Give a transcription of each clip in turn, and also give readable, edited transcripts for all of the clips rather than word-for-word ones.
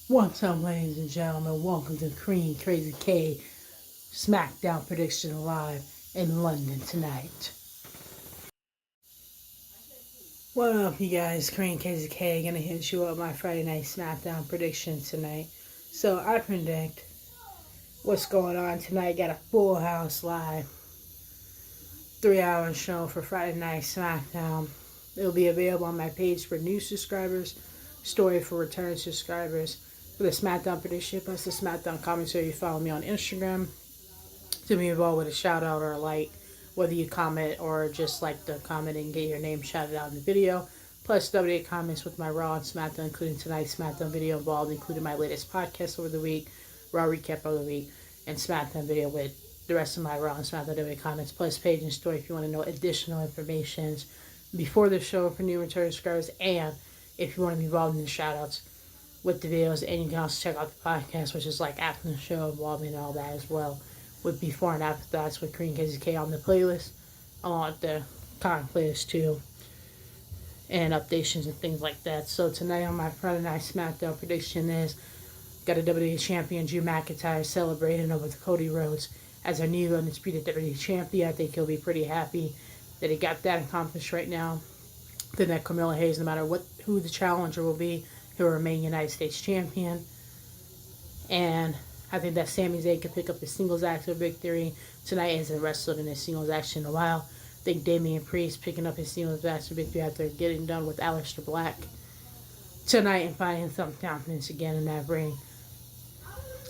What's up, ladies and gentlemen? Welcome to Cream Crazy K SmackDown Prediction Live in London tonight. What up, you guys? Cream Crazy K gonna hit you up my Friday night SmackDown prediction tonight. So I predict what's going on tonight. Got a full house live 3-hour show for Friday night SmackDown. It'll be available on my page for new subscribers, story for return subscribers. For the SmackDown prediction plus the SmackDown commentary, you follow me on Instagram to be involved with a shout out or a like, whether you comment or just like the comment and get your name shouted out in the video. Plus W8 comments with my Raw and SmackDown, including tonight's SmackDown video involved, including my latest podcast over the week, Raw recap of the week, and SmackDown video with the rest of my Raw and SmackDown W8 comments, plus page and story if you want to know additional information before the show for new return subscribers, and if you want to be involved in the shout outs with the videos. And you can also check out the podcast, which is like after the show involving and all that as well, with before and after thoughts with Cream KZK on the playlist, along with the current playlist too, and updations and things like that. So tonight on my Friday night SmackDown prediction is got a WWE champion Drew McIntyre celebrating over Cody Rhodes as our new undisputed WWE champion. I think he'll be pretty happy that he got that accomplished right now. Then that Carmelo Hayes, no matter who the challenger will be, he'll remain United States champion. And I think that Sami Zayn could pick up the singles action victory tonight. He hasn't wrestled in a singles action in a while. I think Damian Priest picking up his singles action victory after getting done with Aleister Black tonight and finding some confidence again in that ring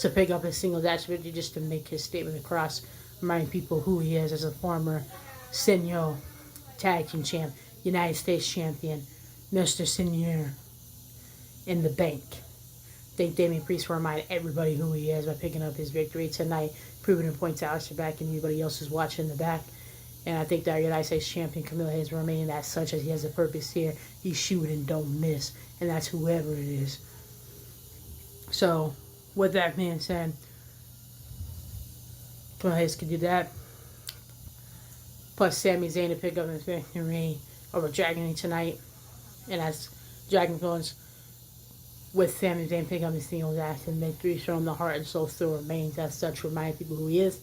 to pick up his singles action victory, just to make his statement across, reminding people who he is as a former senior tag team champ, United States champion, Mr. Senior in the bank. I think Damian Priest will remind everybody who he is by picking up his victory tonight, proving and points out Aleister Black and anybody else who's watching in the back. And I think that our United States champion Camilla Hayes will remain as such, as he has a purpose here. He's shooting and don't miss, and that's whoever it is. So, with that being said, Camilla Hayes can do that. Plus Sami Zayn to pick up his victory over Dragon tonight, and as Dragon Bones with Sami Zayn picking up his singles action victory, showing the heart and soul still remains as such, reminding people who he is.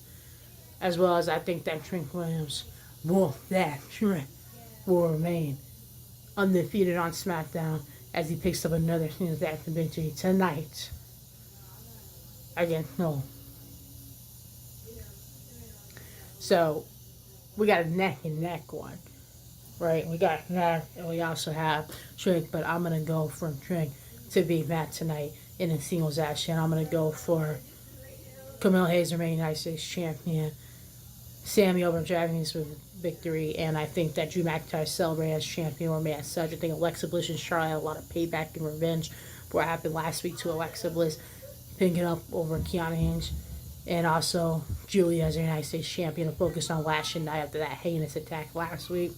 As well as I think that Trent Williams will remain undefeated on SmackDown as he picks up another singles action victory tonight against No. So we got a neck and neck one, right? We got that, and we also have Trick, but I'm gonna go for Trick to be Matt tonight in a singles action. I'm going to go for Camille Hayes remaining United States champion, Sami over Dragons with victory, and I think that Drew McIntyre celebrating as champion or man as such. I think Alexa Bliss and Charlotte had a lot of payback and revenge for what happened last week to Alexa Bliss picking up over Kiana Hayes, and also Julia as a United States champion to focus on Lashing Night after that heinous attack last week.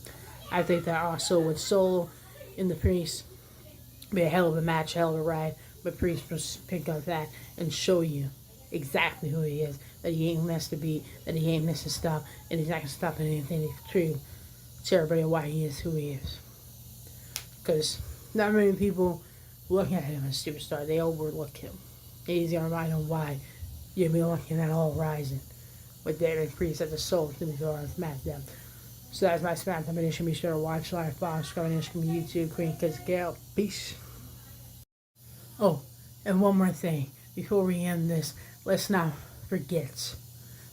I think that also with Solo in the Priest be a hell of a match, hell of a ride, but Priest will pick up that and show you exactly who he is, that he ain't missed a beat, that he ain't missing stuff, and he's not going to stop at anything to prove to everybody why he is who he is. Because not many people look at him as a superstar, they overlook him. He's going to remind them why you'll be looking at All Rising with David Priest as the soul to the door of SmackDown. So that's my SmackDown edition. Be sure to watch, live, follow, subscribe, and from YouTube, Queen Kids Gale. Peace. Oh, and one more thing. Before we end this, let's not forget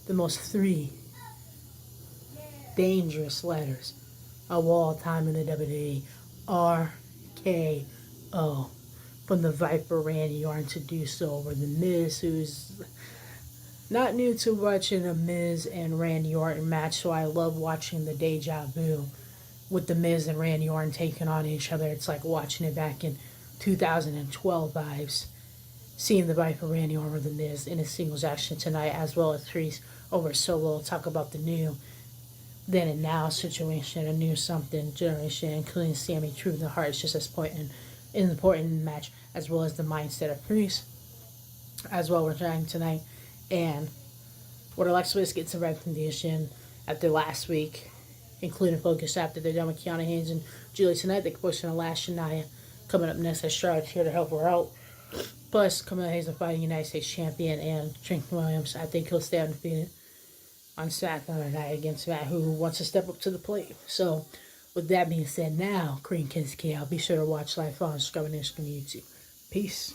the most 3 dangerous letters of all time in the WWE. RKO. From the Viper Randy Orton to do so over The Miz, who's not new to watching a Miz and Randy Orton match, so I love watching the deja vu with The Miz and Randy Orton taking on each other. It's like watching it back in 2012 vibes. Seeing the Viper Randy Orton over The Miz in a singles action tonight, as well as Priest over Solo. We'll talk about the new then and now situation, a new something generation, including Sami True the Heart. It's just as important in the match, as well as the mindset of Priest, as well we're trying tonight. And what Alexa Bliss gets a recommendation after last week, including focus after they're done with Kiana Hayes and Julia tonight. They're pushing a Lash Shania coming up next as Charlotte's here to help her out. Plus, Camille Hayes will fight a United States champion, and Trent Williams, I think he'll stay undefeated on SmackDown tonight against Matt, who wants to step up to the plate. So, with that being said, now, Korean Kids KL, be sure to watch live on Subscribe and Instagram and YouTube. Peace.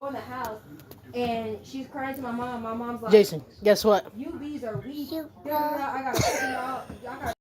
On the house, and she's crying to my mom. My mom's like, Jason, guess what? "You bees are weak. I gotta pick them out. I gotta